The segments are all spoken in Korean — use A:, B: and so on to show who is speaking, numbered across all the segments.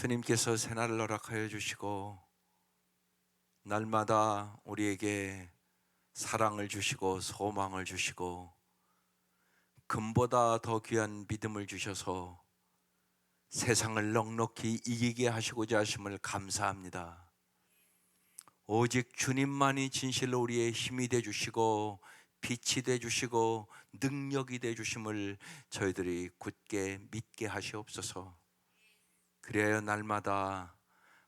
A: 주님께서 새날을 허락하여 주시고 날마다 우리에게 사랑을 주시고 소망을 주시고 금보다 더 귀한 믿음을 주셔서 세상을 넉넉히 이기게 하시고자 하심을 감사합니다. 오직 주님만이 진실로 우리의 힘이 되어 주시고 빛이 되어 주시고 능력이 되어 주심을 저희들이 굳게 믿게 하시옵소서. 그래야 날마다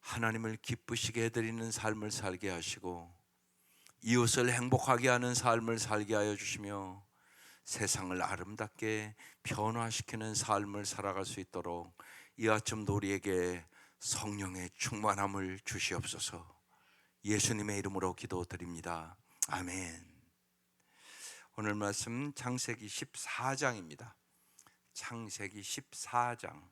A: 하나님을 기쁘시게 해드리는 삶을 살게 하시고 이웃을 행복하게 하는 삶을 살게 하여 주시며 세상을 아름답게 변화시키는 삶을 살아갈 수 있도록 이 아침도 우리에게 성령의 충만함을 주시옵소서. 예수님의 이름으로 기도드립니다. 아멘. 오늘 말씀 창세기 14장입니다. 창세기 14장.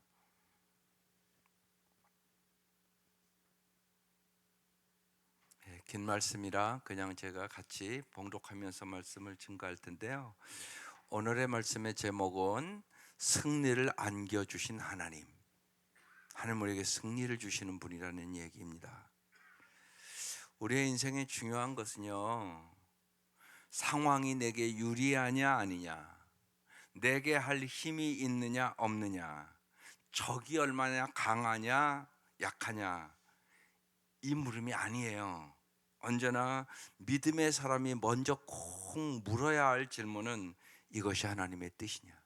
A: 긴 말씀이라 그냥 제가 같이 봉독하면서 말씀을 증거할 텐데요. 오늘의 말씀의 제목은 승리를 안겨주신 하나님. 하나님 우리에게 승리를 주시는 분이라는 얘기입니다. 우리의 인생에 중요한 것은요, 상황이 내게 유리하냐 아니냐, 내게 할 힘이 있느냐 없느냐, 적이 얼마나 강하냐 약하냐, 이 물음이 아니에요. 언제나 믿음의 사람이 먼저 꼭 물어야 할 질문은 이것이 하나님의 뜻이냐.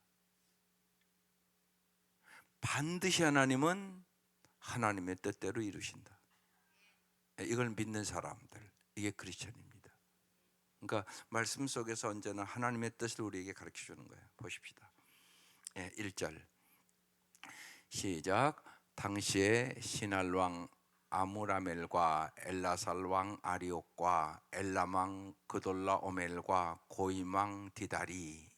A: 반드시 하나님은 하나님의 뜻대로 이루신다. 이걸 믿는 사람들, 이게 크리스천입니다. 그러니까 말씀 속에서 언제나 하나님의 뜻을 우리에게 가르쳐 주는 거예요. 보십시다. 1절 시작. 당시에 시날왕 아무라멜과 엘라살왕 아리옥과 엘람왕 그돌라오멜과 고임왕 디다리,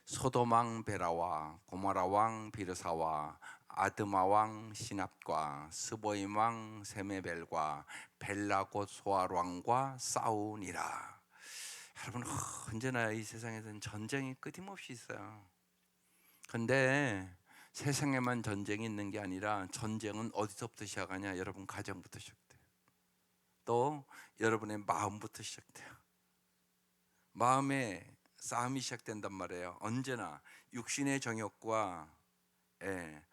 A: 소돔왕 베라와 고모라왕 비르사와 아드마왕 시납과 스보임왕 세메벨과 벨라곧 소알왕과 싸우니라. 여러분, 언제나 이 세상에서는 전쟁이 끊임없이 있어요. 근데 세상에만 전쟁이 있는 게 아니라 전쟁은 어디서부터 시작하냐? 여러분 가정부터 시작돼요. 또 여러분의 마음부터 시작돼요. 마음에 싸움이 시작된단 말이에요. 언제나 육신의 정욕과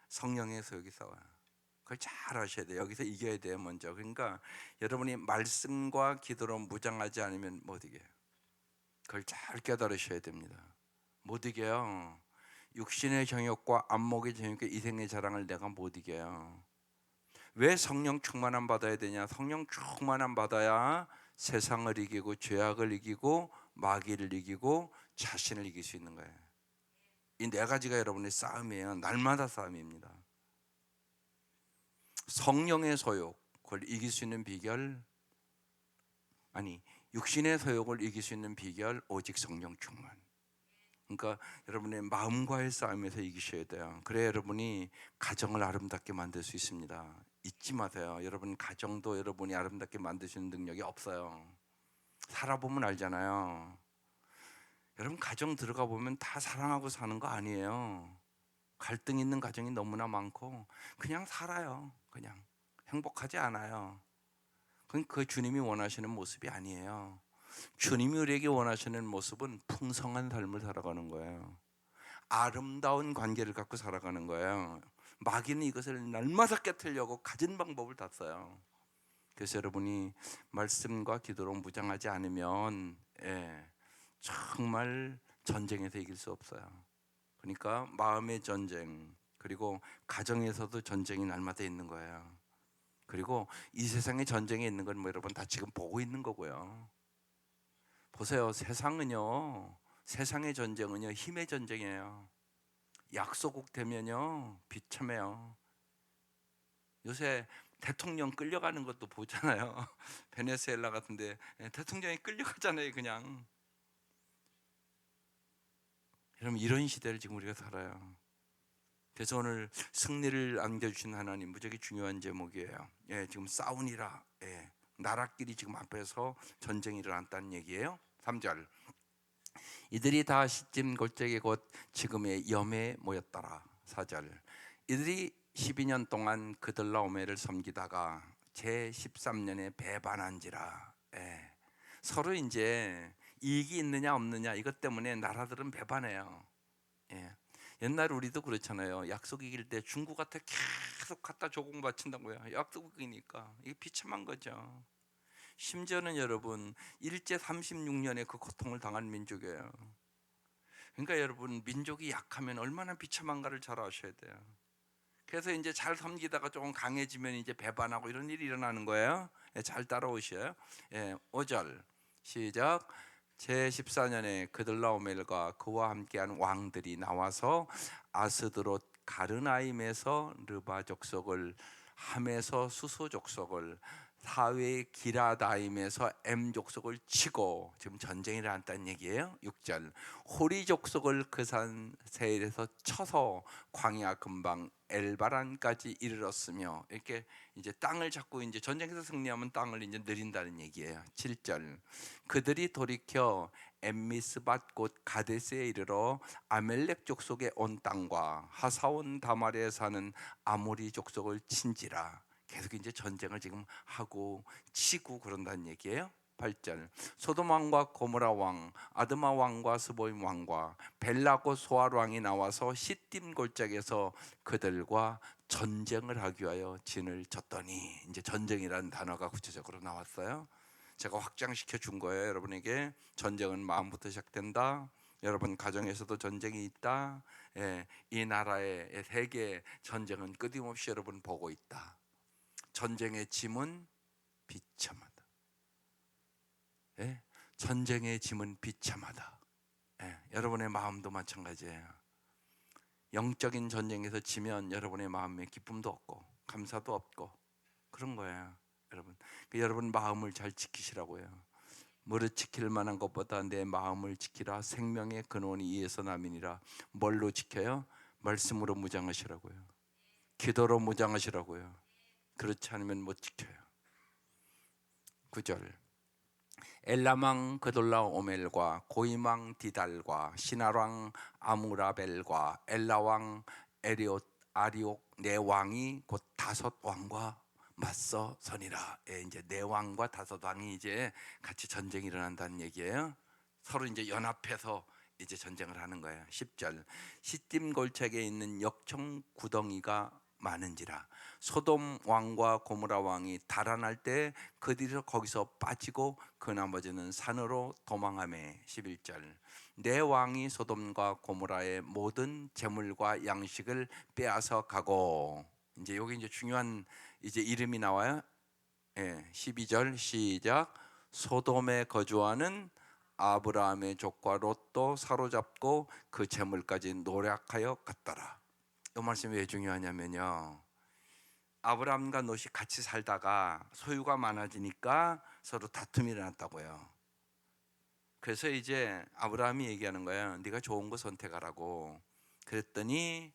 A: 성령의 소욕이 싸워요. 그걸 잘 아셔야 돼요. 여기서 이겨야 돼요 먼저. 그러니까 여러분이 말씀과 기도로 무장하지 않으면 못 이겨요. 그걸 잘 깨달으셔야 됩니다. 못 이겨요. 육신의 정욕과 안목의 정욕과 이생의 자랑을 내가 못 이겨요. 왜 성령 충만함 받아야 되냐? 성령 충만함 받아야 세상을 이기고 죄악을 이기고 마귀를 이기고 자신을 이길 수 있는 거예요. 이 네 가지가 여러분의 싸움이에요. 날마다 싸움입니다. 성령의 소욕, 그걸 이길 수 있는 비결, 육신의 소욕을 이길 수 있는 비결, 오직 성령 충만. 그러니까 여러분의 마음과의 싸움에서 이기셔야 돼요. 그래야 여러분이 가정을 아름답게 만들 수 있습니다. 잊지 마세요. 여러분 가정도 여러분이 아름답게 만드시는 능력이 없어요. 살아보면 알잖아요. 여러분 가정 들어가 보면 다 사랑하고 사는 거 아니에요. 갈등 있는 가정이 너무나 많고 그냥 살아요. 그냥 행복하지 않아요. 그건 그 주님이 원하시는 모습이 아니에요. 주님이 우리에게 원하시는 모습은 풍성한 삶을 살아가는 거예요. 아름다운 관계를 갖고 살아가는 거예요. 마귀는 이것을 날마다 깨트리려고 가진 방법을 다 써요. 그래서 여러분이 말씀과 기도로 무장하지 않으면 정말 전쟁에서 이길 수 없어요. 그러니까 마음의 전쟁, 그리고 가정에서도 전쟁이 날마다 있는 거예요. 그리고 이 세상에 전쟁이 있는 건 여러분 다 지금 보고 있는 거고요. 보세요. 세상의 전쟁은요 힘의 전쟁이에요. 약소국 되면요 비참해요. 요새 대통령 끌려가는 것도 보잖아요. 베네수엘라 같은데 대통령이 끌려가잖아요. 그냥. 여러분 이런 시대를 지금 우리가 살아요. 그래서 오늘 승리를 안겨주신 하나님 무지하게 중요한 제목이에요. 지금 싸우니라. 나라끼리 지금 앞에서 전쟁이 일어났다는 얘기예요. 3절 이들이 다 시딤 골짜기 곧 지금의 염에 모였더라. 4절 이들이 12년 동안 그들라오멜을 섬기다가 제 13년에 배반한지라. 예. 서로 이제 이익이 있느냐 없느냐 이것 때문에 나라들은 배반해요. 예. 옛날 우리도 그렇잖아요. 약속 이길 때 중국한테 계속 갖다 조공 바친다고요. 약속이니까 이게 비참한 거죠. 심지어는 여러분 일제 36년에 그 고통을 당한 민족이에요. 그러니까 여러분 민족이 약하면 얼마나 비참한가를 잘 아셔야 돼요. 그래서 이제 잘 섬기다가 조금 강해지면 이제 배반하고 이런 일이 일어나는 거예요. 예, 잘 따라오셔요. 예, 5절 시작. 제14년에 그들라오멜과 그와 함께한 왕들이 나와서 아스드롯 가르나임에서 르바 족속을, 함에서 수소 족속을, 사회 기라다임에서 엠 족속을 치고, 지금 전쟁이 일어났다는 얘기예요. 6절 호리 족속을 그 산 세일에서 쳐서 광야 근방 엘바란까지 이르렀으며, 이렇게 이제 땅을 잡고 이제 전쟁에서 승리하면 땅을 이제 늘린다는 얘기예요. 7절 그들이 돌이켜 엠미스밭 곧 가데스에 이르러 아멜렉 족속의 온 땅과 하사온 다말에 사는 아모리 족속을 친지라. 계속 이제 전쟁을 지금 하고 치고 그런다는 얘기예요. 8절 소돔 왕과 고모라 왕, 아드마 왕과 스보임 왕과 벨라고 소알 왕이 나와서 시딤 골짜기에서 그들과 전쟁을 하기 위하여 진을 쳤더니, 이제 전쟁이라는 단어가 구체적으로 나왔어요. 제가 확장시켜 준 거예요. 여러분에게 전쟁은 마음부터 시작된다. 여러분 가정에서도 전쟁이 있다. 예, 이 나라의 세계 전쟁은 끊임없이 여러분 보고 있다. 전쟁의 짐은 비참하다. 예? 전쟁의 짐은 비참하다. 예, 여러분의 마음도 마찬가지예요. 영적인 전쟁에서 지면 여러분의 마음에 기쁨도 없고 감사도 없고 그런 거예요. 여러분, 여러분 마음을 잘 지키시라고요. 무릇 지킬 만한 것보다 내 마음을 지키라. 생명의 근원이 이에서 남이니라. 뭘로 지켜요? 말씀으로 무장하시라고요. 기도로 무장하시라고요. 그렇지 않으면 못 지켜요. 9절 엘람왕 그돌라오멜과 고임왕 디달과 시나왕 아무라벨과 엘라왕 아리옥 네 왕이 곧 다섯 왕과 맞서 서니라. 예, 이제 네 왕과 다섯 왕이 이제 같이 전쟁이 일어난다는 얘기예요. 서로 이제 연합해서 이제 전쟁을 하는 거예요. 10절 시딤 골짜기에 있는 역청 구덩이가 많은지라. 소돔 왕과 고모라 왕이 달아날 때 그들이 거기서 빠지고 그 나머지는 산으로 도망하매. 11절 내 왕이 소돔과 고모라의 모든 재물과 양식을 빼앗아 가고. 이제 여기 이제 중요한 이제 이름이 나와요. 예, 12절 시작. 소돔에 거주하는 아브라함의 족과 롯도 사로잡고 그 재물까지 노략하여 갔더라. 이 말씀이 왜 중요하냐면요, 아브라함과 롯이 같이 살다가 소유가 많아지니까 서로 다툼이 일어났다고요. 그래서 이제 아브라함이 얘기하는 거예요. 네가 좋은 거 선택하라고. 그랬더니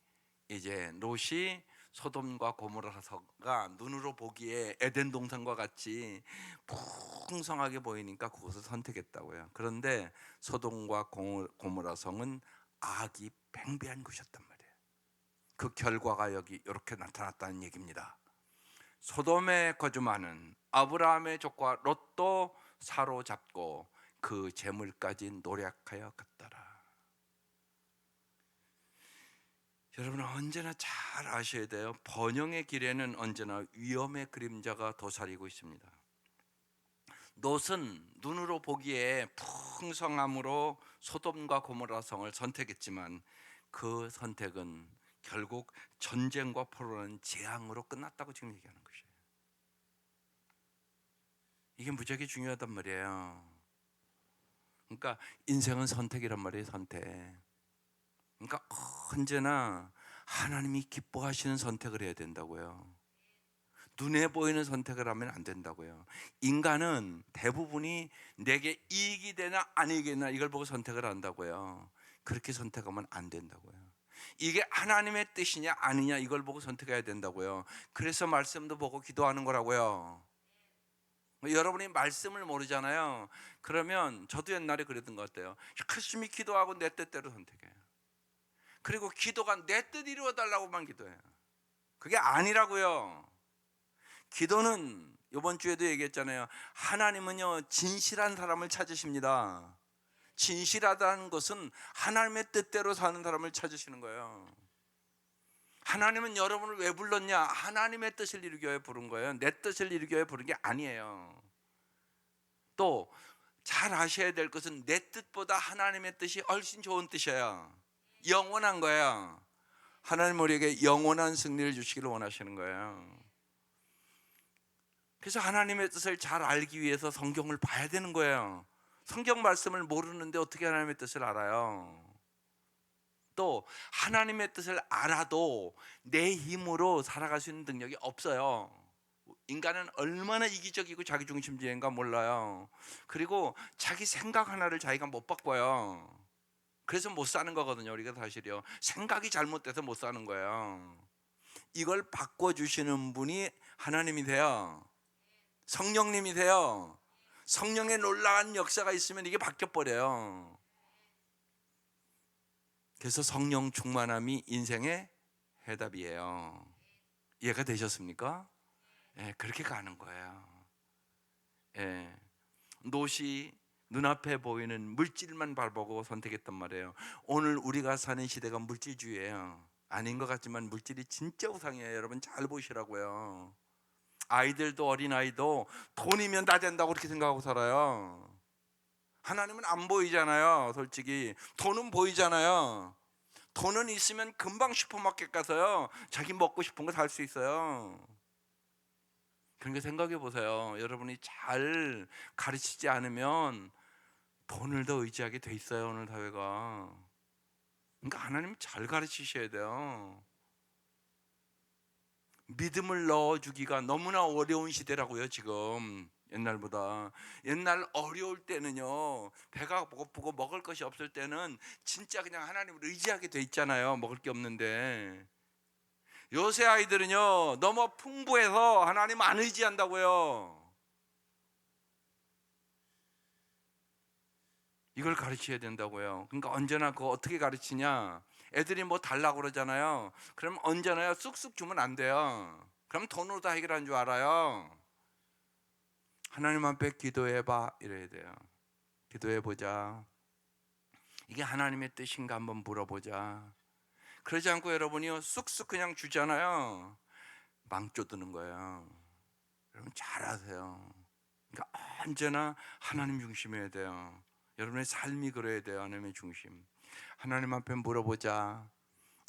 A: 이제 롯이 소돔과 고모라가 눈으로 보기에 에덴 동산과 같이 풍성하게 보이니까 그것을 선택했다고요. 그런데 소돔과 고모라 성은 악이 팽배한 곳이었단 말이에요. 그 결과가 여기 이렇게 나타났다는 얘기입니다. 소돔에 거주하는 아브라함의 족과 롯도 사로잡고 그 재물까지 노략하여 갔더라. 여러분 언제나 잘 아셔야 돼요. 번영의 길에는 언제나 위험의 그림자가 도사리고 있습니다. 롯은 눈으로 보기에 풍성함으로 소돔과 고모라 성을 선택했지만 그 선택은 결국 전쟁과 포로는 재앙으로 끝났다고 지금 얘기하는 것이에요. 이게 무지하게 중요하단 말이에요. 그러니까 인생은 선택이란 말이에요. 선택. 그러니까 언제나 하나님이 기뻐하시는 선택을 해야 된다고요. 눈에 보이는 선택을 하면 안 된다고요. 인간은 대부분이 내게 이익이 되나 아니익이 되나 이걸 보고 선택을 한다고요. 그렇게 선택하면 안 된다고요. 이게 하나님의 뜻이냐 아니냐 이걸 보고 선택해야 된다고요. 그래서 말씀도 보고 기도하는 거라고요. 여러분이 말씀을 모르잖아요. 그러면 저도 옛날에 그랬던 것 같아요. 열심히 기도하고 내 뜻대로 선택해요. 그리고 기도가 내 뜻 이루어 달라고만 기도해요. 그게 아니라고요. 기도는 이번 주에도 얘기했잖아요. 하나님은요 진실한 사람을 찾으십니다. 진실하다는 것은 하나님의 뜻대로 사는 사람을 찾으시는 거예요. 하나님은 여러분을 왜 불렀냐? 하나님의 뜻을 이루기 위해 부른 거예요. 내 뜻을 이루기 위해 부른 게 아니에요. 또 잘 아셔야 될 것은 내 뜻보다 하나님의 뜻이 훨씬 좋은 뜻이에요. 영원한 거예요. 하나님 우리에게 영원한 승리를 주시기를 원하시는 거예요. 그래서 하나님의 뜻을 잘 알기 위해서 성경을 봐야 되는 거예요. 성경 말씀을 모르는데 어떻게 하나님의 뜻을 알아요? 또 하나님의 뜻을 알아도 내 힘으로 살아갈 수 있는 능력이 없어요. 인간은 얼마나 이기적이고 자기중심주의인가 몰라요. 그리고 자기 생각 하나를 자기가 못 바꿔요. 그래서 못 사는 거거든요. 우리가 사실이요, 생각이 잘못돼서 못 사는 거예요. 이걸 바꿔주시는 분이 하나님이세요. 성령님이세요. 성령의 놀라운 역사가 있으면 이게 바뀌어버려요. 그래서 성령 충만함이 인생의 해답이에요. 이해가 되셨습니까? 예, 그렇게 가는 거예요. 예, 노시 눈앞에 보이는 물질만 바라보고 선택했단 말이에요. 오늘 우리가 사는 시대가 물질주의예요. 아닌 것 같지만 물질이 진짜 우상이에요. 여러분 잘 보시라고요. 아이들도 어린아이도 돈이면 다 된다고 그렇게 생각하고 살아요. 하나님은 안 보이잖아요. 솔직히 돈은 보이잖아요. 돈은 있으면 금방 슈퍼마켓 가서요 자기 먹고 싶은 거 살 수 있어요. 그러니까 생각해 보세요. 여러분이 잘 가르치지 않으면 돈을 더 의지하게 돼 있어요, 오늘 사회가. 그러니까 하나님 잘 가르치셔야 돼요. 믿음을 넣어주기가 너무나 어려운 시대라고요, 지금. 옛날보다. 옛날 어려울 때는요, 배가 고프고 먹을 것이 없을 때는 진짜 그냥 하나님을 의지하게 돼 있잖아요, 먹을 게 없는데. 요새 아이들은요 너무 풍부해서 하나님 안 의지한다고요. 이걸 가르쳐야 된다고요. 그러니까 언제나 그거 어떻게 가르치냐, 애들이 뭐 달라고 그러잖아요. 그럼 언제나요 쑥쑥 주면 안 돼요. 그럼 돈으로 다 해결하는 줄 알아요. 하나님 앞에 기도해봐 이래야 돼요. 기도해보자. 이게 하나님의 뜻인가 한번 물어보자. 그러지 않고 여러분이요 쑥쑥 그냥 주잖아요. 망조 드는 거예요. 여러분 잘 아세요. 그러니까 언제나 하나님 중심이어야 돼요. 여러분의 삶이 그래야 돼요. 하나님의 중심. 하나님 앞에 물어보자.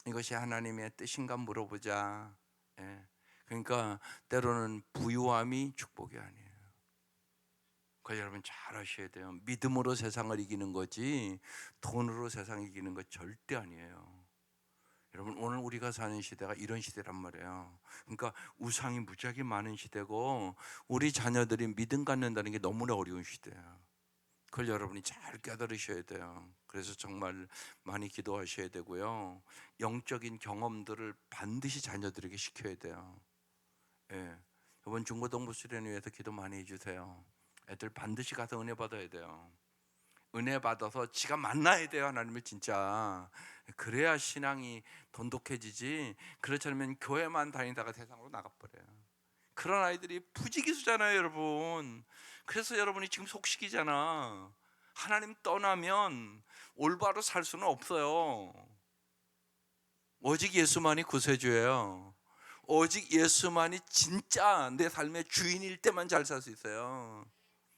A: 이것이 하나님의 뜻인가 물어보자. 예. 그러니까 때로는 부유함이 축복이 아니에요. 그러니까 여러분 잘 아셔야 돼요. 믿음으로 세상을 이기는 거지 돈으로 세상 이기는 거 절대 아니에요. 여러분 오늘 우리가 사는 시대가 이런 시대란 말이에요. 그러니까 우상이 무지하게 많은 시대고 우리 자녀들이 믿음 갖는다는 게 너무나 어려운 시대예요. 그걸 여러분이 잘 깨달으셔야 돼요. 그래서 정말 많이 기도하셔야 되고요. 영적인 경험들을 반드시 자녀들에게 시켜야 돼요. 예. 이번 중고등부 수련회 위해서 기도 많이 해주세요. 애들 반드시 가서 은혜 받아야 돼요. 은혜 받아서 지가 만나야 돼요. 하나님을 진짜. 그래야 신앙이 돈독해지지. 그렇지 않으면 교회만 다니다가 세상으로 나가버려요. 그런 아이들이 부지기수잖아요, 여러분. 그래서 여러분이 지금 속식이잖아. 하나님 떠나면 올바로 살 수는 없어요. 오직 예수만이 구세주예요. 오직 예수만이 진짜 내 삶의 주인일 때만 잘 살 수 있어요.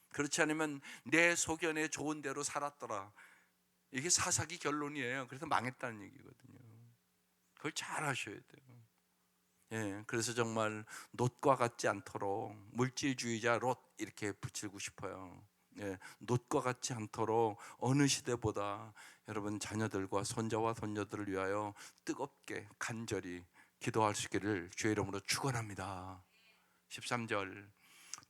A: 그렇지 않으면 내 소견에 좋은 대로 살았더라, 이게 사사기 결론이에요. 그래서 망했다는 얘기거든요. 그걸 잘 하셔야 돼요. 예, 그래서 정말 롯과 같지 않도록, 물질주의자 롯 이렇게 붙이고 싶어요. 예, 롯과 같지 않도록 어느 시대보다 여러분 자녀들과 손자와 손녀들을 위하여 뜨겁게 간절히 기도할 수 있기를 주의 이름으로 축원합니다. 13절,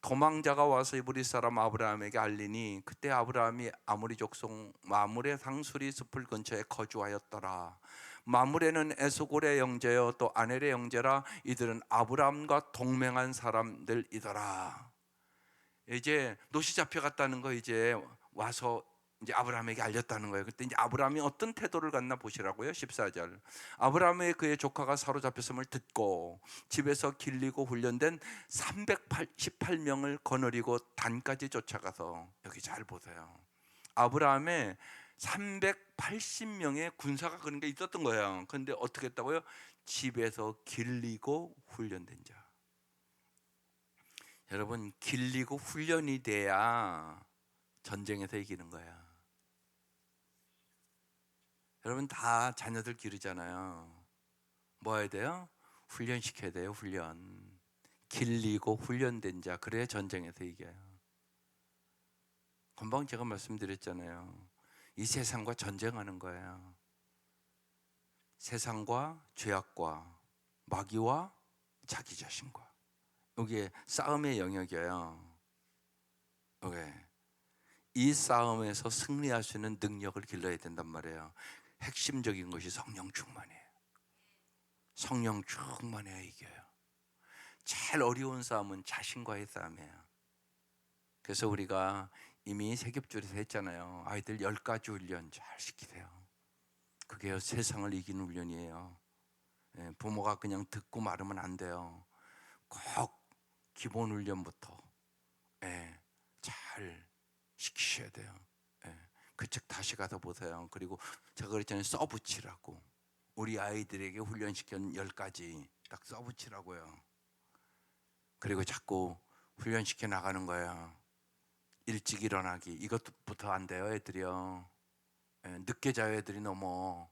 A: 도망자가 와서 이브리 사람 아브라함에게 알리니 그때 아브라함이 아모리 족속 마므레 상수리 숲을 근처에 거주하였더라. 마므레는 에스골의 형제요 또 아넬의 형제라. 이들은 아브라함과 동맹한 사람들이더라. 이제 노시 잡혀갔다는 거 이제 와서 이제 아브라함에게 알렸다는 거예요. 그때 이제 아브라함이 어떤 태도를 갖나 보시라고요. 14절. 아브라함의 그의 조카가 사로잡혔음을 듣고 집에서 길리고 훈련된 318명을 거느리고 단까지 쫓아가서, 여기 잘 보세요. 아브라함의 380명의 군사가 그런 게 있었던 거예요. 그런데 어떻게 했다고요? 집에서 길리고 훈련된 자. 여러분, 길리고 훈련이 돼야 전쟁에서 이기는 거야. 여러분 다 자녀들 기르잖아요. 뭐 해야 돼요? 훈련시켜야 돼요. 훈련. 길리고 훈련된 자, 그래야 전쟁에서 이겨요. 금방 제가 말씀드렸잖아요. 이 세상과 전쟁하는 거예요. 세상과 죄악과 마귀와 자기 자신과. 이게 싸움의 영역이에요. 이 싸움에서 승리할 수 있는 능력을 길러야 된단 말이에요. 핵심적인 것이 성령 충만이에요. 성령 충만해야 이겨요. 제일 어려운 싸움은 자신과의 싸움이에요. 그래서 우리가 이미 세겹줄에서 했잖아요. 아이들 10가지 훈련 잘 시키세요. 그게 세상을 이기는 훈련이에요. 부모가 그냥 듣고 말하면 안 돼요. 꼭 기본 훈련부터 잘 시키셔야 돼요. 그 책 다시 가서 보세요. 그리고 제가 그랬잖아요. 써붙이라고. 우리 아이들에게 훈련시킨 10가지 딱 써붙이라고요. 그리고 자꾸 훈련시켜 나가는 거예요. 일찍 일어나기, 이것부터 안 돼요. 애들이요. 늦게 자요. 애들이 너무.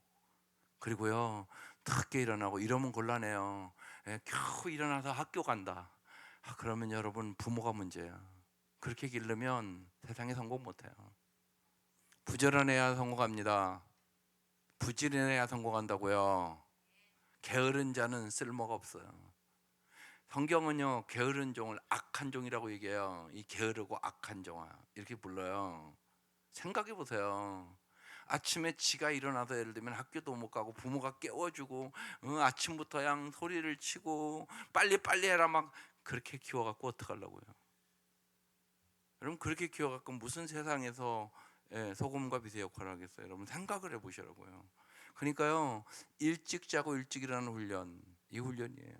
A: 그리고요, 늦게 일어나고 이러면 곤란해요. 겨우 일어나서 학교 간다. 그러면 여러분 부모가 문제야. 그렇게 기르면 세상에 성공 못해요. 부지런해야 성공합니다. 부지런해야 성공한다고요. 게으른 자는 쓸모가 없어요. 성경은요, 게으른 종을 악한 종이라고 얘기해요. 이 게으르고 악한 종아, 이렇게 불러요. 생각해 보세요. 아침에 지가 일어나서 예를 들면 학교도 못 가고 부모가 깨워주고 아침부터 그냥 소리를 치고 빨리 해라 막 그렇게 키워갖고 어떡하려고요. 여러분 그렇게 키워갖고 무슨 세상에서 소금과 빛의 역할을 하겠어요. 여러분 생각을 해보시라고요. 그러니까요, 일찍 자고 일찍 일어나는 훈련, 이 훈련이에요.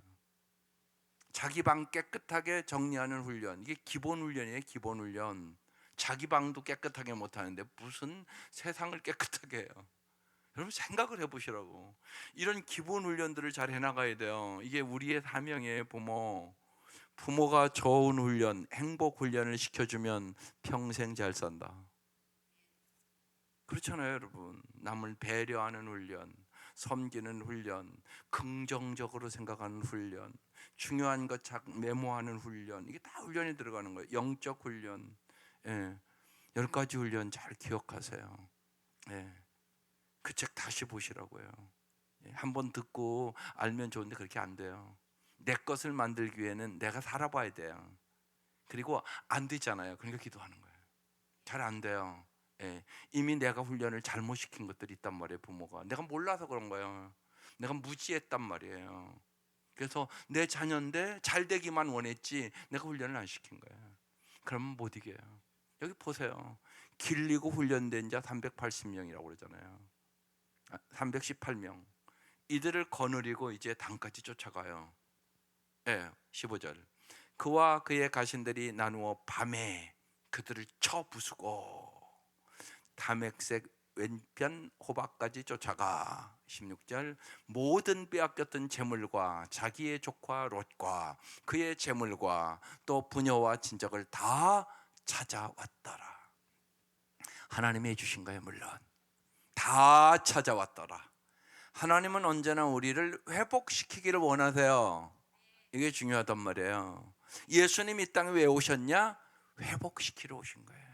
A: 자기 방 깨끗하게 정리하는 훈련, 이게 기본 훈련이에요. 기본 훈련. 자기 방도 깨끗하게 못하는데 무슨 세상을 깨끗하게 해요. 여러분 생각을 해보시라고. 이런 기본 훈련들을 잘 해나가야 돼요. 이게 우리의 사명이에요. 부모가 좋은 훈련, 행복 훈련을 시켜주면 평생 잘 산다. 그렇잖아요. 여러분 남을 배려하는 훈련, 섬기는 훈련, 긍정적으로 생각하는 훈련, 중요한 것 메모하는 훈련, 이게 다 훈련이 들어가는 거예요. 영적 훈련. 10가지 훈련 잘 기억하세요. 그 책 다시 보시라고요. 한번 듣고 알면 좋은데 그렇게 안 돼요. 내 것을 만들기 위해는 내가 살아봐야 돼요. 그리고 안 되잖아요. 그러니까 기도하는 거예요. 잘 안 돼요. 이미 내가 훈련을 잘못 시킨 것들이 있단 말이에요. 부모가 내가 몰라서 그런 거예요. 내가 무지했단 말이에요. 그래서 내 자녀인데 잘 되기만 원했지 내가 훈련을 안 시킨 거예요. 그러면 못 이겨요. 여기 보세요. 길리고 훈련된 자 380명이라고 그러잖아요. 318명. 이들을 거느리고 이제 단까지 쫓아가요. 15절. 그와 그의 가신들이 나누어 밤에 그들을 쳐 부수고 다맥색 왼편 호박까지 쫓아가. 16절. 모든 빼앗겼던 재물과 자기의 조카 롯과 그의 재물과 또 부녀와 친척을 다 찾아왔더라. 하나님이 해주신 거예요. 물론 다 찾아왔더라. 하나님은 언제나 우리를 회복시키기를 원하세요. 이게 중요하단 말이에요. 예수님 이 땅에 왜 오셨냐? 회복시키러 오신 거예요.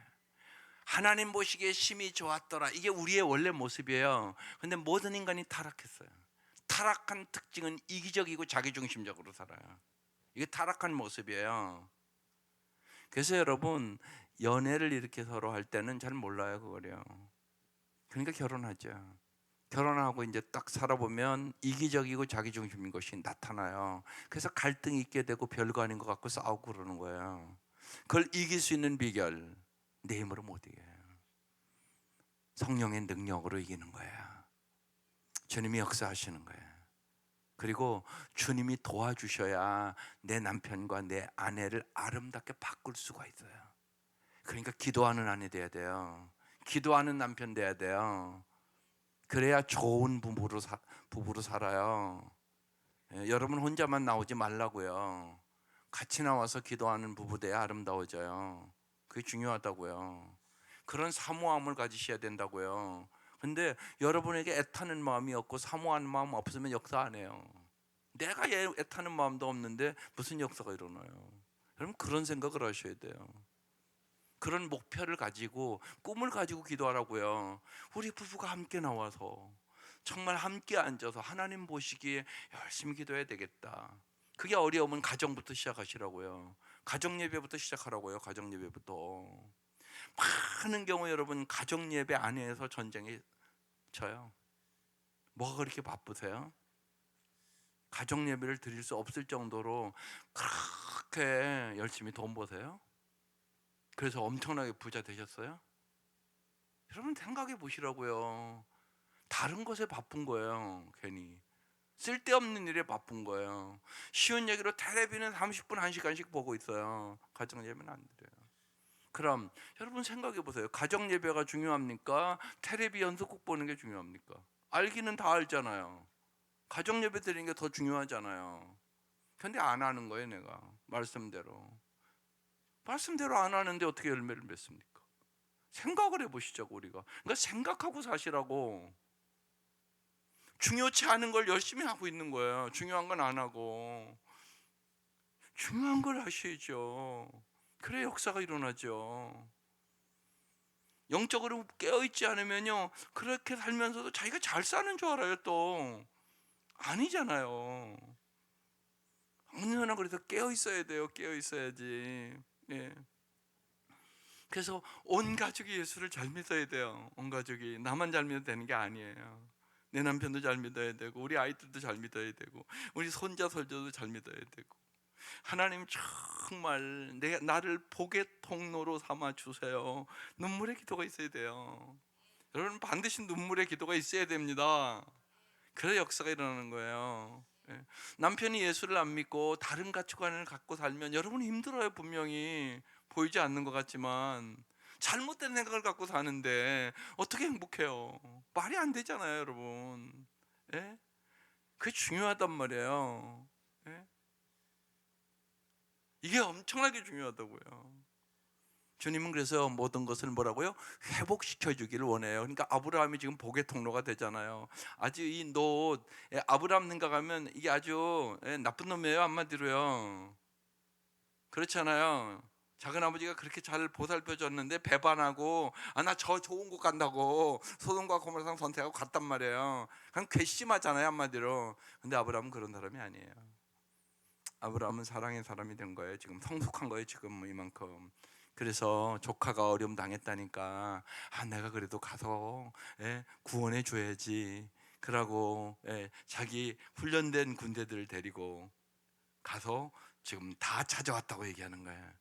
A: 하나님 보시기에 심히 좋았더라. 이게 우리의 원래 모습이에요. 근데 모든 인간이 타락했어요. 타락한 특징은 이기적이고 자기중심적으로 살아요. 이게 타락한 모습이에요. 그래서 여러분 연애를 이렇게 서로 할 때는 잘 몰라요. 그거요. 그러니까 결혼하죠. 결혼하고 이제 딱 살아보면 이기적이고 자기중심인 것이 나타나요. 그래서 갈등이 있게 되고 별거 아닌 것 같고 싸우고 그러는 거예요. 그걸 이길 수 있는 비결, 내 힘으로 못 이겨요. 성령의 능력으로 이기는 거야. 주님이 역사하시는 거야. 그리고 주님이 도와주셔야 내 남편과 내 아내를 아름답게 바꿀 수가 있어요. 그러니까 기도하는 아내 돼야 돼요. 기도하는 남편 돼야 돼요. 그래야 좋은 부부로 살아요. 여러분 혼자만 나오지 말라고요. 같이 나와서 기도하는 부부 돼야 아름다워져요. 그게 중요하다고요. 그런 사모함을 가지셔야 된다고요. 근데 여러분에게 애타는 마음이 없고 사모하는 마음 없으면 역사 안 해요. 내가 애타는 마음도 없는데 무슨 역사가 일어나요? 여러분 그런 생각을 하셔야 돼요. 그런 목표를 가지고 꿈을 가지고 기도하라고요. 우리 부부가 함께 나와서 정말 함께 앉아서 하나님 보시기에 열심히 기도해야 되겠다. 그게 어려우면 가정부터 시작하시라고요. 가정 예배부터 시작하라고요. 가정 예배부터. 많은 경우 여러분 가정 예배 안에서 전쟁이 쳐요. 뭐가 그렇게 바쁘세요? 가정 예배를 드릴 수 없을 정도로 그렇게 열심히 돈 버세요? 그래서 엄청나게 부자 되셨어요? 여러분 생각해 보시라고요. 다른 것에 바쁜 거예요. 괜히 쓸데없는 일에 바쁜 거예요. 쉬운 얘기로 텔레비는 30분 1시간씩 보고 있어요. 가정 예배는 안 드려요. 그럼 여러분 생각해 보세요. 가정 예배가 중요합니까? 텔레비 연속곡 보는 게 중요합니까? 알기는 다 알잖아요. 가정 예배 드리는 게 더 중요하잖아요. 근데 안 하는 거예요. 내가 말씀대로 안 하는데 어떻게 열매를 맺습니까? 생각을 해보시자고. 우리가 그러니까 생각하고 사시라고. 중요치 않은 걸 열심히 하고 있는 거예요. 중요한 건 안 하고 중요한 걸 하셔야죠. 그래 역사가 일어나죠. 영적으로 깨어있지 않으면요 그렇게 살면서도 자기가 잘 사는 줄 알아요. 또 아니잖아요. 언제나 그래서 깨어있어야 돼요. 깨어있어야지. 예. 그래서 온 가족이 예수를 잘 믿어야 돼요. 온 가족이 나만 잘 믿어도 되는 게 아니에요. 내 남편도 잘 믿어야 되고 우리 아이들도 잘 믿어야 되고 우리 손자 손자도 잘 믿어야 되고 하나님 정말 나를 복의 통로로 삼아 주세요. 눈물의 기도가 있어야 돼요. 여러분 반드시 눈물의 기도가 있어야 됩니다. 그래야 역사가 일어나는 거예요. 예. 남편이 예수를 안 믿고 다른 가치관을 갖고 살면 여러분 힘들어요. 분명히 보이지 않는 것 같지만 잘못된 생각을 갖고 사는데 어떻게 행복해요? 말이 안 되잖아요, 여러분. 예? 그게 중요하단 말이에요. 예? 이게 엄청나게 중요하다고요. 주님은 그래서 모든 것을 뭐라고요? 회복시켜 주기를 원해요. 그러니까 아브라함이 지금 복의 통로가 되잖아요. 아주 이 롯, 아브라함 생각하면 이게 아주 나쁜 놈이에요. 한마디로요. 그렇잖아요. 작은 아버지가 그렇게 잘 보살펴 줬는데 배반하고 나 저 좋은 곳 간다고 소돔과 고모라상 선택하고 갔단 말이에요. 그냥 괘씸하잖아요, 한마디로. 근데 아브라함은 그런 사람이 아니에요. 아브라함은 사랑의 사람이 된 거예요. 지금 성숙한 거예요. 지금 뭐 이만큼. 그래서 조카가 어려움 당했다니까 내가 그래도 가서 구원해 줘야지. 그러고 자기 훈련된 군대들을 데리고 가서 지금 다 찾아왔다고 얘기하는 거예요.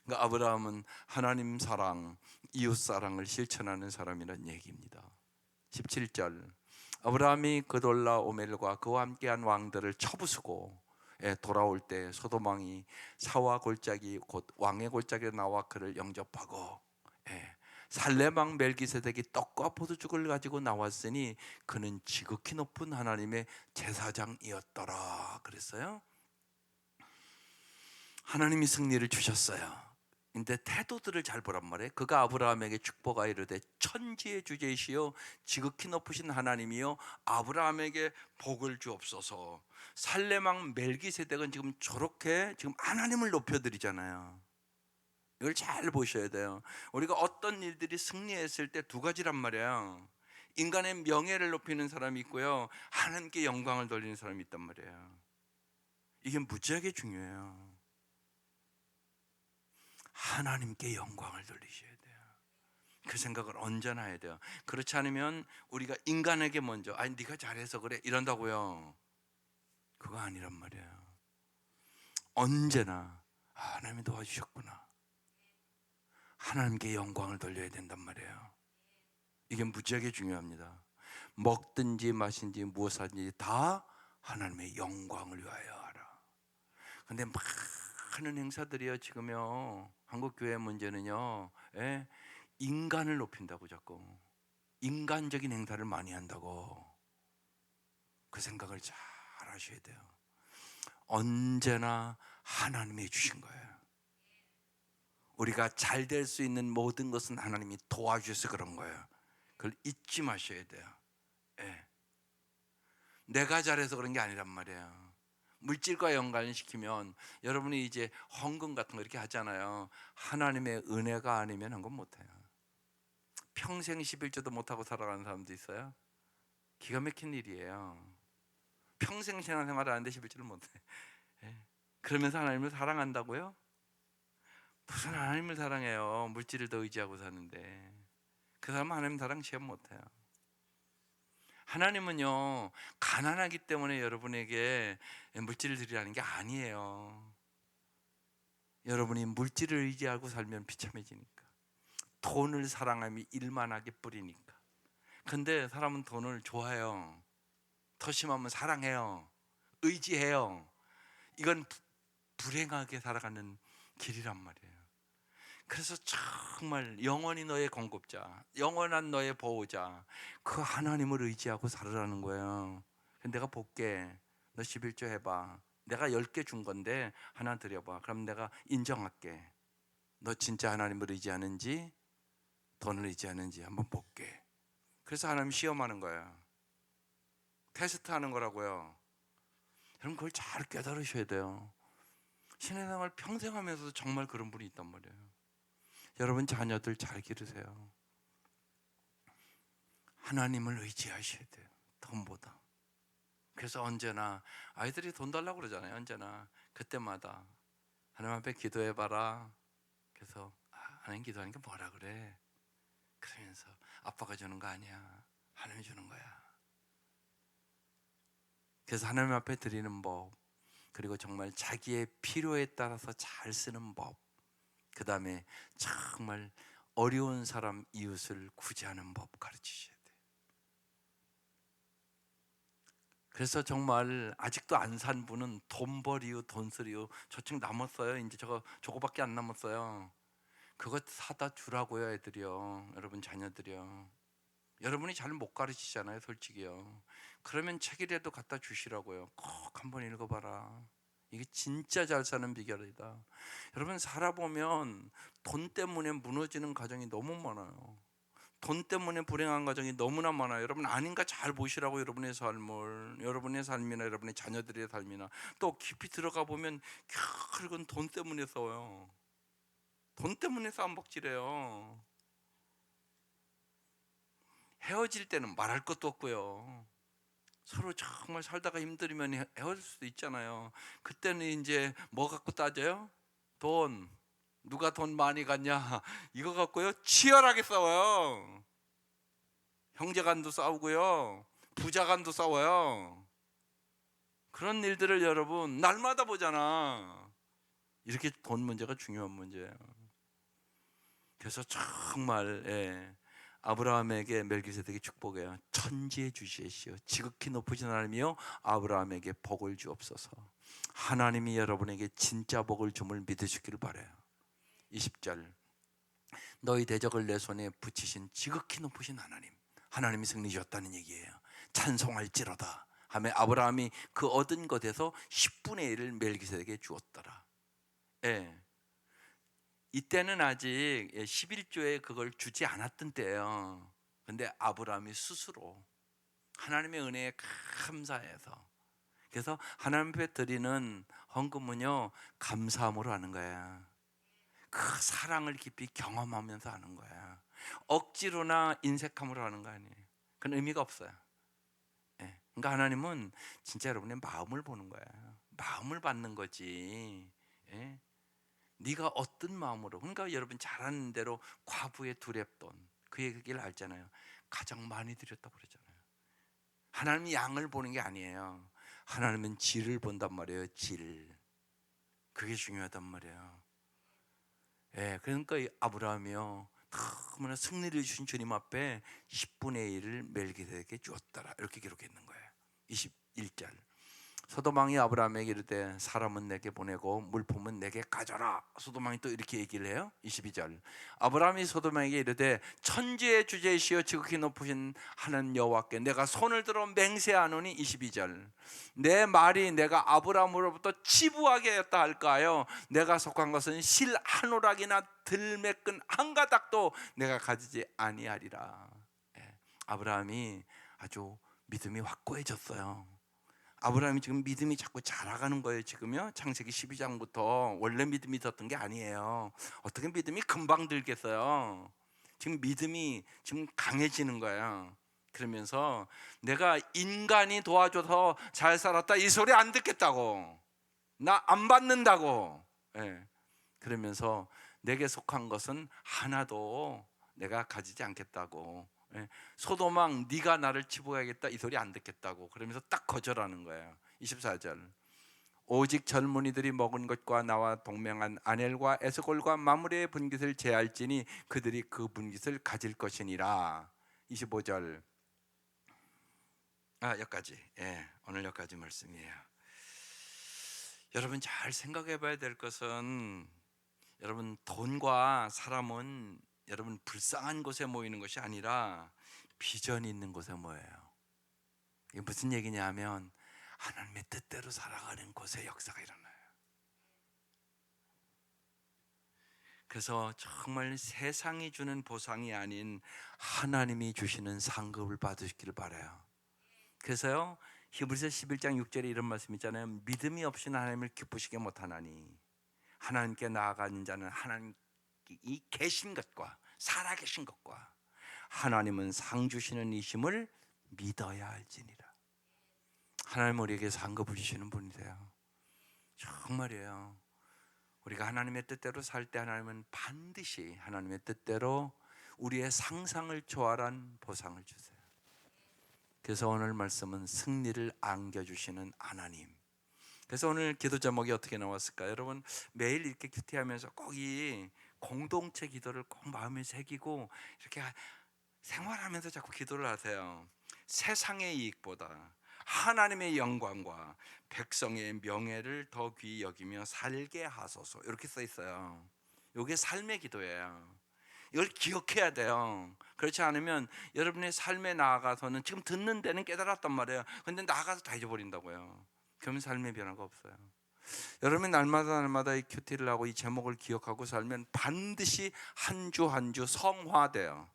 A: 그러니까 아브라함은 하나님 사랑, 이웃 사랑을 실천하는 사람이라는 얘기입니다. 17절 아브라함이 그돌라 오멜과 그와 함께한 왕들을 쳐부수고 돌아올 때 소돔 왕이 사와 골짜기 곧 왕의 골짜기에 나와 그를 영접하고 살렘 왕 멜기세덱이 떡과 포도죽을 가지고 나왔으니 그는 지극히 높은 하나님의 제사장이었더라 그랬어요. 하나님이 승리를 주셨어요. 근데 태도들을 잘 보란 말이에요. 그가 아브라함에게 축복하여 이르되 천지의 주제이시여 지극히 높으신 하나님이여 아브라함에게 복을 주옵소서. 살렘 왕 멜기세덱은 지금 저렇게 지금 하나님을 높여드리잖아요. 이걸 잘 보셔야 돼요. 우리가 어떤 일들이 승리했을 때 두 가지란 말이에요. 인간의 명예를 높이는 사람이 있고요, 하나님께 영광을 돌리는 사람이 있단 말이에요. 이게 무지하게 중요해요. 하나님께 영광을 돌리셔야 돼요. 그 생각을 언제나 해야 돼요. 그렇지 않으면 우리가 인간에게 먼저 네가 잘해서 그래 이런다고요. 그거 아니란 말이에요. 언제나 하나님이 도와주셨구나, 하나님께 영광을 돌려야 된단 말이에요. 이게 무지하게 중요합니다. 먹든지 마신지 무엇 하든지 다 하나님의 영광을 위하여 하라. 근데 많은 행사들이요 지금요 한국 교회 문제는요, 인간을 높인다고 자꾸 인간적인 행사를 많이 한다고. 그 생각을 잘 하셔야 돼요. 언제나 하나님이 주신 거예요. 우리가 잘 될 수 있는 모든 것은 하나님이 도와주셔서 그런 거예요. 그걸 잊지 마셔야 돼요. 예. 내가 잘해서 그런 게 아니란 말이에요. 물질과 연관시키면 여러분이 이제 헌금 같은 거 이렇게 하잖아요. 하나님의 은혜가 아니면 한 건 못해요. 평생 11조도 못하고 살아가는 사람도 있어요. 기가 막힌 일이에요. 평생 신앙생활을 하는데 11조를 못해. 그러면서 하나님을 사랑한다고요? 무슨 하나님을 사랑해요. 물질을 더 의지하고 사는데. 그 사람은 하나님 사랑 시험 못해요. 하나님은요 가난하기 때문에 여러분에게 물질을 드리라는 게 아니에요. 여러분이 물질을 의지하고 살면 비참해지니까. 돈을 사랑함이 일만하게 뿌리니까. 근데 사람은 돈을 좋아해요. 더 심하면 사랑해요. 의지해요. 이건 불행하게 살아가는 길이란 말이에요. 그래서 정말 영원히 너의 공급자, 영원한 너의 보호자, 그 하나님을 의지하고 살으라는 거예요. 내가 볼게. 너 11조 해봐. 내가 10개 준 건데 하나 드려봐. 그럼 내가 인정할게. 너 진짜 하나님을 의지하는지 돈을 의지하는지 한번 볼게. 그래서 하나님 시험하는 거예요. 테스트하는 거라고요. 여러분 그걸 잘 깨달으셔야 돼요. 신앙생활 평생 하면서도 정말 그런 분이 있단 말이에요. 여러분 자녀들 잘 기르세요. 하나님을 의지하셔야 돼요. 돈보다. 그래서 언제나 아이들이 돈 달라고 그러잖아요. 언제나 그때마다 하나님 앞에 기도해봐라. 그래서 하나님 기도하니까 뭐라 그래? 그러면서 아빠가 주는 거 아니야. 하나님이 주는 거야. 그래서 하나님 앞에 드리는 법, 그리고 정말 자기의 필요에 따라서 잘 쓰는 법, 그 다음에 정말 어려운 사람 이웃을 구제하는 법 가르치셔야 돼요. 그래서 정말 아직도 안 산 분은 돈벌이요 돈쓰리요 저축 남았어요. 이제 저거밖에 안 남았어요. 그거 사다 주라고요. 애들이요, 여러분 자녀들이요. 여러분이 잘 못 가르치잖아요 솔직히요. 그러면 책이라도 갖다 주시라고요. 꼭 한번 읽어봐라. 이게 진짜 잘 사는 비결이다. 여러분 살아보면 돈 때문에 무너지는 가정이 너무 많아요. 돈 때문에 불행한 가정이 너무나 많아요. 여러분 아닌가 잘 보시라고. 여러분의 삶을, 여러분의 삶이나 여러분의 자녀들의 삶이나 또 깊이 들어가 보면 결국은 돈 때문에 싸워요. 돈 때문에 싸움박질해요. 헤어질 때는 말할 것도 없고요. 서로 정말 살다가 힘들면 헤어질 수도 있잖아요. 그때는 이제 뭐 갖고 따져요? 돈. 누가 돈 많이 갖냐 이거 갖고요 치열하게 싸워요. 형제간도 싸우고요, 부자간도 싸워요. 그런 일들을 여러분 날마다 보잖아. 이렇게 돈 문제가 중요한 문제예요. 그래서 정말 아브라함에게 멜기세덱이 축복해요. 천지에 주시시오 지극히 높으신 하나님이여 아브라함에게 복을 주옵소서. 하나님이 여러분에게 진짜 복을 줌을 믿으시길 바라요. 20절 너희 대적을 내 손에 붙이신 지극히 높으신 하나님, 하나님이 승리 주셨다는 얘기예요. 찬송할지로다 하며 아브라함이 그 얻은 것에서 10분의 1을 멜기세덱에게 주었더라. 이때는 아직 11조에 그걸 주지 않았던 때예요. 근데 아브라함이 스스로 하나님의 은혜에 감사해서, 그래서 하나님 앞에 드리는 헌금은요 감사함으로 하는 거야. 그 사랑을 깊이 경험하면서 하는 거야. 억지로나 인색함으로 하는 거 아니에요. 그건 의미가 없어요. 그러니까 하나님은 진짜 여러분의 마음을 보는 거야. 마음을 받는 거지. 네가 어떤 마음으로. 그러니까 여러분 잘 아는 대로 과부의 두렙돈 그 얘기를 알잖아요. 가장 많이 드렸다고 그러잖아요. 하나님이 양을 보는 게 아니에요. 하나님은 질을 본단 말이에요. 질. 그게 중요하단 말이에요. 그러니까 이 아브라함이요 너무나 승리를 주신 주님 앞에 10분의 1을 멜기세덱에게 주었더라. 이렇게 기록해 있는 거예요. 21절. 소돔왕이 아브라함에게 이르되 사람은 내게 보내고 물품은 내게 가져라. 소돔왕이 또 이렇게 얘기를 해요. 22절. 아브라함이 소돔왕에게 이르되 천지의 주제이시여 지극히 높으신 하나님 여호와께 내가 손을 들어 맹세하노니. 22절. 내 말이 내가 아브라함으로부터 치부하게 하였다 할까요? 내가 속한 것은 실 한 오락이나 들매끈 한 가닥도 내가 가지지 아니하리라. 아브라함이 아주 믿음이 확고해졌어요. 아브라함이 지금 믿음이 자꾸 자라가는 거예요. 지금요. 창세기 12장부터 원래 믿음이 있었던 게 아니에요. 어떻게 믿음이 금방 들겠어요. 지금 믿음이 지금 강해지는 거예요. 그러면서 내가 인간이 도와줘서 잘 살았다 이 소리 안 듣겠다고, 나 안 받는다고. 그러면서 내게 속한 것은 하나도 내가 가지지 않겠다고. 소돔왕 네가 나를 치부해야겠다 이 소리 안 듣겠다고. 그러면서 딱 거절하는 거예요. 24절. 오직 젊은이들이 먹은 것과 나와 동맹한 아넬과 에스골과 마므레의 분깃을 제할지니 그들이 그 분깃을 가질 것이니라. 25절. 여기까지. 오늘 여기까지 말씀이에요. 여러분 잘 생각해 봐야 될 것은, 여러분 돈과 사람은 여러분 불쌍한 곳에 모이는 것이 아니라 비전이 있는 곳에 모여요. 이게 무슨 얘기냐면 하나님의 뜻대로 살아가는 곳에 역사가 일어나요. 그래서 정말 세상이 주는 보상이 아닌 하나님이 주시는 상급을 받으시기를 바라요. 그래서요, 히브리서 11장 6절에 이런 말씀 있잖아요. 믿음이 없이는 하나님을 기쁘시게 못하나니 하나님께 나아가는 자는 하나님이 계신 것과 살아계신 것과 하나님은 상 주시는 이심을 믿어야 할지니라. 하나님 우리에게 상급을 주시는 분이세요. 정말이에요. 우리가 하나님의 뜻대로 살 때 하나님은 반드시 하나님의 뜻대로 우리의 상상을 초월한 보상을 주세요. 그래서 오늘 말씀은 승리를 안겨주시는 하나님. 그래서 오늘 기도 제목이 어떻게 나왔을까요? 여러분 매일 이렇게 큐티하면서 꼭 이 공동체 기도를 꼭 마음에 새기고 이렇게 생활하면서 자꾸 기도를 하세요. 세상의 이익보다 하나님의 영광과 백성의 명예를 더 귀히 여기며 살게 하소서. 이렇게 써 있어요. 이게 삶의 기도예요. 이걸 기억해야 돼요. 그렇지 않으면 여러분의 삶에 나아가서는 지금 듣는 데는 깨달았단 말이에요. 근데 나아가서 다 잊어버린다고요. 그러면 삶의 변화가 없어요. 여러분이 날마다 이 큐티를 하고 이 제목을 기억하고 살면 반드시 한 주 한 주 성화돼요.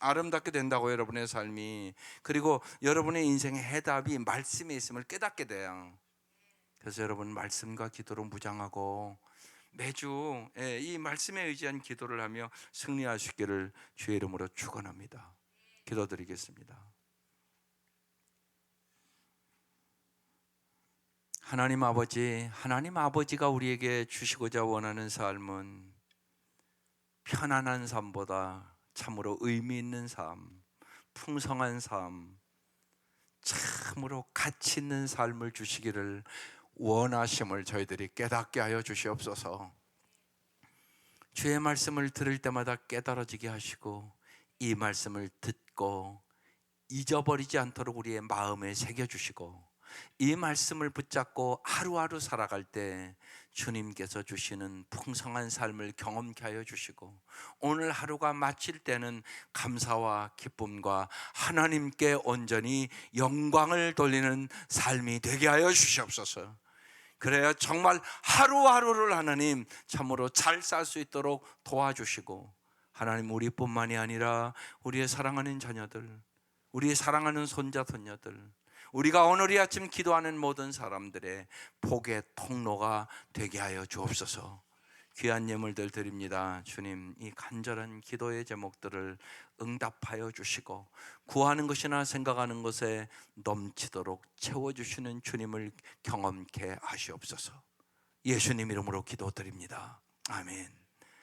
A: 아름답게 된다고 여러분의 삶이. 그리고 여러분의 인생의 해답이 말씀에 있음을 깨닫게 돼요. 그래서 여러분 말씀과 기도로 무장하고 매주 이 말씀에 의지한 기도를 하며 승리하시기를 주의 이름으로 축원합니다. 기도드리겠습니다. 하나님 아버지가 우리에게 주시고자 원하는 삶은 편안한 삶보다 참으로 의미 있는 삶, 풍성한 삶, 참으로 가치 있는 삶을 주시기를 원하심을 저희들이 깨닫게 하여 주시옵소서. 주의 말씀을 들을 때마다 깨달아지게 하시고 이 말씀을 듣고 잊어버리지 않도록 우리의 마음에 새겨주시고 이 말씀을 붙잡고 하루하루 살아갈 때 주님께서 주시는 풍성한 삶을 경험케 하여 주시고 오늘 하루가 마칠 때는 감사와 기쁨과 하나님께 온전히 영광을 돌리는 삶이 되게 하여 주시옵소서. 그래야 정말 하루하루를 하나님 참으로 잘 살 수 있도록 도와주시고 하나님 우리뿐만이 아니라 우리의 사랑하는 자녀들, 우리의 사랑하는 손자 손녀들, 우리가 오늘 이 아침 기도하는 모든 사람들의 복의 통로가 되게 하여 주옵소서. 귀한 예물들 드립니다. 주님, 이 간절한 기도의 제목들을 응답하여 주시고 구하는 것이나 생각하는 것에 넘치도록 채워주시는 주님을 경험케 하시옵소서. 예수님 이름으로 기도드립니다. 아멘.